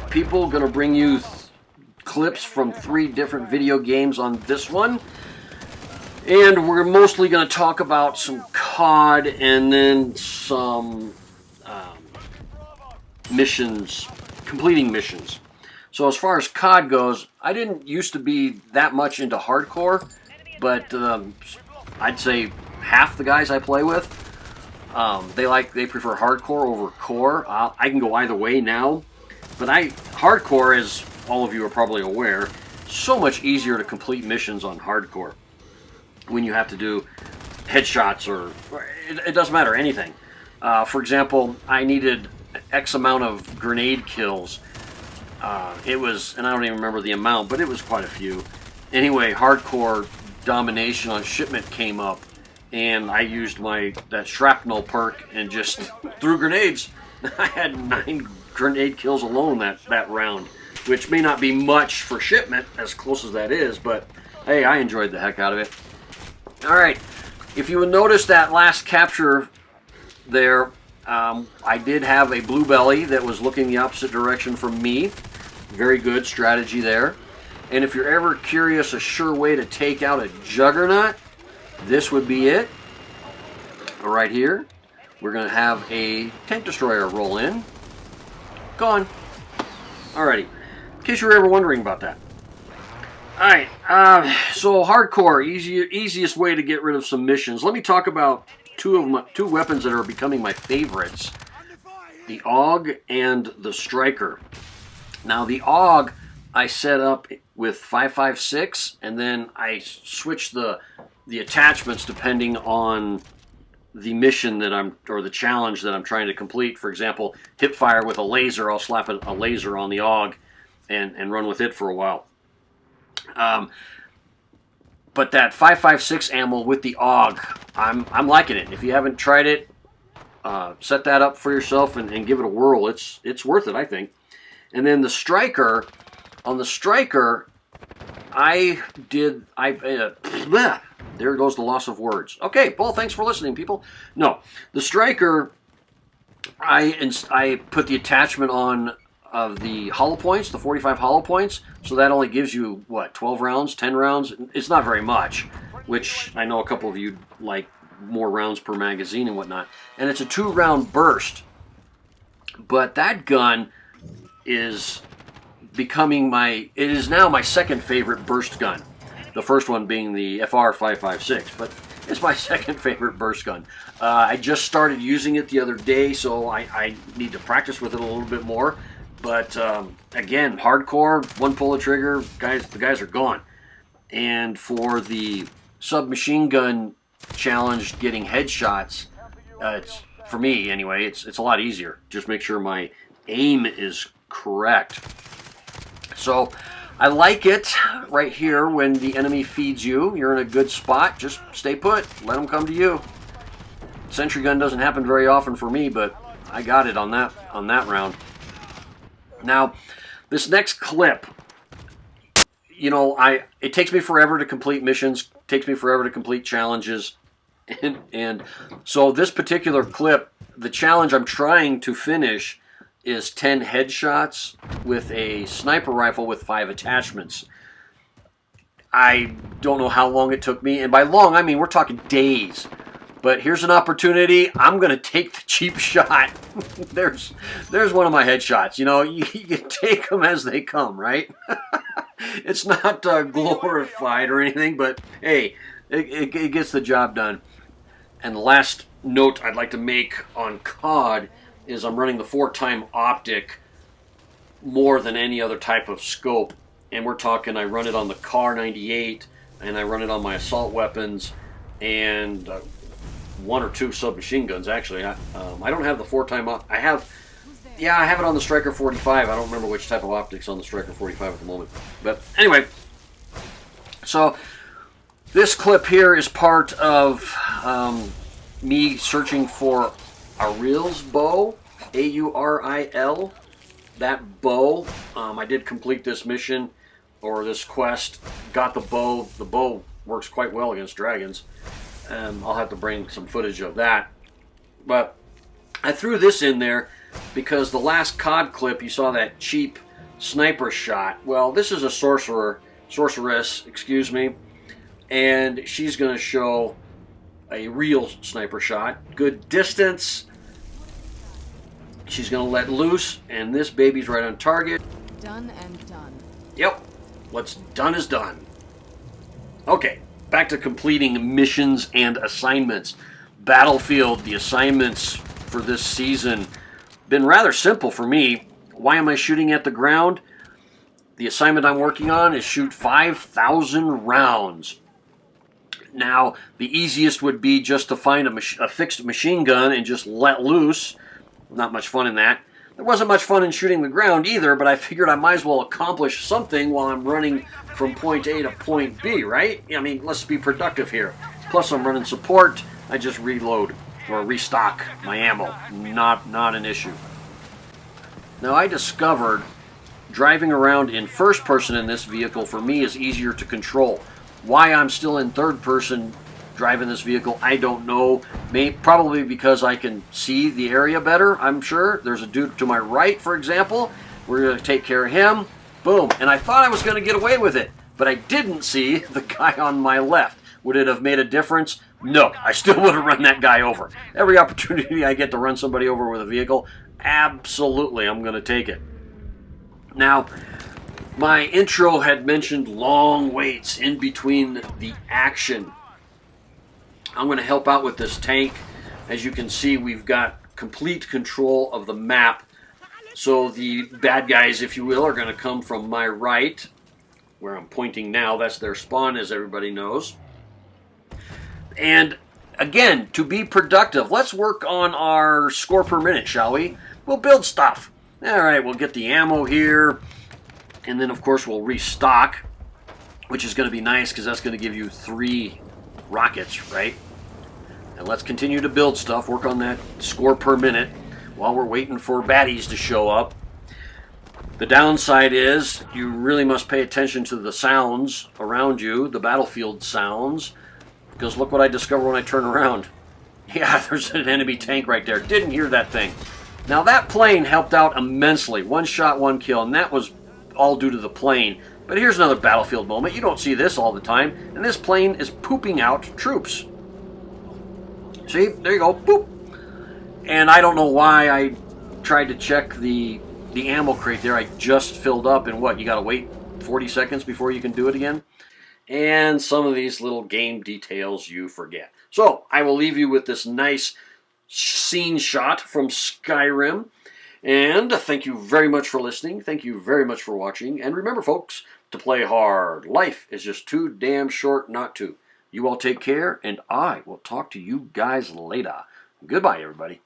people. Going to bring you clips from 3 different video games on this one. And we're mostly going to talk about some COD and then some missions, completing missions. So as far as COD goes, I didn't used to be that much into hardcore, but I'd say half the guys I play with, they prefer hardcore over core. I can go either way now, but hardcore, as all of you are probably aware, so much easier to complete missions on hardcore when you have to do headshots or it doesn't matter, anything. For example, I needed X amount of grenade kills. It was, and I don't even remember the amount, but it was quite a few. Anyway, hardcore domination on shipment came up, and I used that shrapnel perk and just threw grenades. I had 9 grenade kills alone that round, which may not be much for shipment, as close as that is, but hey, I enjoyed the heck out of it. Alright, if you would notice that last capture there, I did have a blue belly that was looking the opposite direction from me. Very good strategy there. And if you're ever curious a sure way to take out a juggernaut, this would be it. Right here, we're going to have a tank destroyer roll in. Gone. Alrighty, in case you were ever wondering about that. Alright, so hardcore, easiest way to get rid of some missions. Let me talk about two weapons that are becoming my favorites. The AUG and the Striker. Now the AUG I set up with 5.56, and then I switch the attachments depending on the mission or the challenge that I'm trying to complete. For example, hip fire with a laser, I'll slap a laser on the AUG and run with it for a while. But that 5.56 ammo with the AUG, I'm liking it. If you haven't tried it, set that up for yourself and give it a whirl. It's worth it, I think. And then the Striker, on the Striker, there goes the loss of words. Okay, Paul, thanks for listening, people. No, the Striker, I put the attachment on of the hollow points, the 45 hollow points, so that only gives you, what, 12 rounds, 10 rounds? It's not very much, which I know a couple of you like more rounds per magazine and whatnot. And it's a 2-round burst. But that gun is it is now my second favorite burst gun. The first one being the FR 5.56, but it's my second favorite burst gun. I just started using it the other day, so I need to practice with it a little bit more. But again, hardcore, one pull of trigger, the guys are gone. And for the submachine gun challenge, getting headshots, for me anyway, it's a lot easier. Just make sure my aim is correct. So I like it right here when the enemy feeds you. You're in a good spot. Just stay put. Let them come to you. Sentry gun doesn't happen very often for me, but I got it on that round. Now, this next clip, you know, it takes me forever to complete missions, takes me forever to complete challenges, and so this particular clip, the challenge I'm trying to finish is 10 headshots with a sniper rifle with 5 attachments. I don't know how long it took me, and by long, I mean we're talking days. But here's an opportunity. I'm going to take the cheap shot. There's one of my headshots. You know, you can take them as they come, right? It's not glorified or anything, but hey, it gets the job done. And the last note I'd like to make on COD is I'm running the 4-time optic more than any other type of scope. And we're talking, I run it on the Car 98, and I run it on my assault weapons, and 1 or 2 submachine guns, actually. I don't have the 4-time I have it on the Striker 45. I don't remember which type of optics on the Striker 45 at the moment. But anyway, so this clip here is part of me searching for Auriel's bow, A-U-R-I-L, that bow. I did complete this mission, or this quest, got the bow. The bow works quite well against dragons. I'll have to bring some footage of that. But I threw this in there because the last COD clip, you saw that cheap sniper shot. Well, this is a sorceress, excuse me, and she's going to show a real sniper shot. Good distance. She's going to let loose, and this baby's right on target. Done and done. Yep, what's done is done. Okay, back to completing missions and assignments. Battlefield, the assignments for this season, been rather simple for me. Why am I shooting at the ground? The assignment I'm working on is shoot 5,000 rounds. Now, the easiest would be just to find a fixed machine gun and just let loose. Not much fun in that. There wasn't much fun in shooting the ground either, but I figured I might as well accomplish something while I'm running from point A to point B, right? I mean, let's be productive here. Plus, I'm running support. I just reload or restock my ammo. Not an issue. Now, I discovered driving around in first person in this vehicle for me is easier to control. Why I'm still in third person driving this vehicle, I don't know. Probably because I can see the area better, I'm sure. There's a dude to my right, for example. We're going to take care of him. Boom. And I thought I was going to get away with it, but I didn't see the guy on my left. Would it have made a difference? No. I still would have run that guy over. Every opportunity I get to run somebody over with a vehicle, absolutely, I'm going to take it. Now, my intro had mentioned long waits in between the action. I'm going to help out with this tank. As you can see, we've got complete control of the map. So the bad guys, if you will, are going to come from my right, where I'm pointing now. That's their spawn, as everybody knows. And again, to be productive, let's work on our score per minute, shall we? We'll build stuff. All right, we'll get the ammo here. And then, of course, we'll restock, which is going to be nice because that's going to give you 3 rockets, right? And let's continue to build stuff, work on that score per minute while we're waiting for baddies to show up. The downside is you really must pay attention to the sounds around you, the battlefield sounds, because look what I discovered when I turn around. Yeah, there's an enemy tank right there. Didn't hear that thing. Now that plane helped out immensely. 1 shot, 1 kill, and that was all due to the plane. But here's another battlefield moment. You don't see this all the time, and this plane is pooping out troops. See, there you go, boop. And I don't know why I tried to check the ammo crate there. I just filled up, and what, you gotta wait 40 seconds before you can do it again? And some of these little game details you forget. So, I will leave you with this nice scene shot from Skyrim. And thank you very much for listening. Thank you very much for watching. And remember, folks, to play hard. Life is just too damn short not to. You all take care, and I will talk to you guys later. Goodbye, everybody.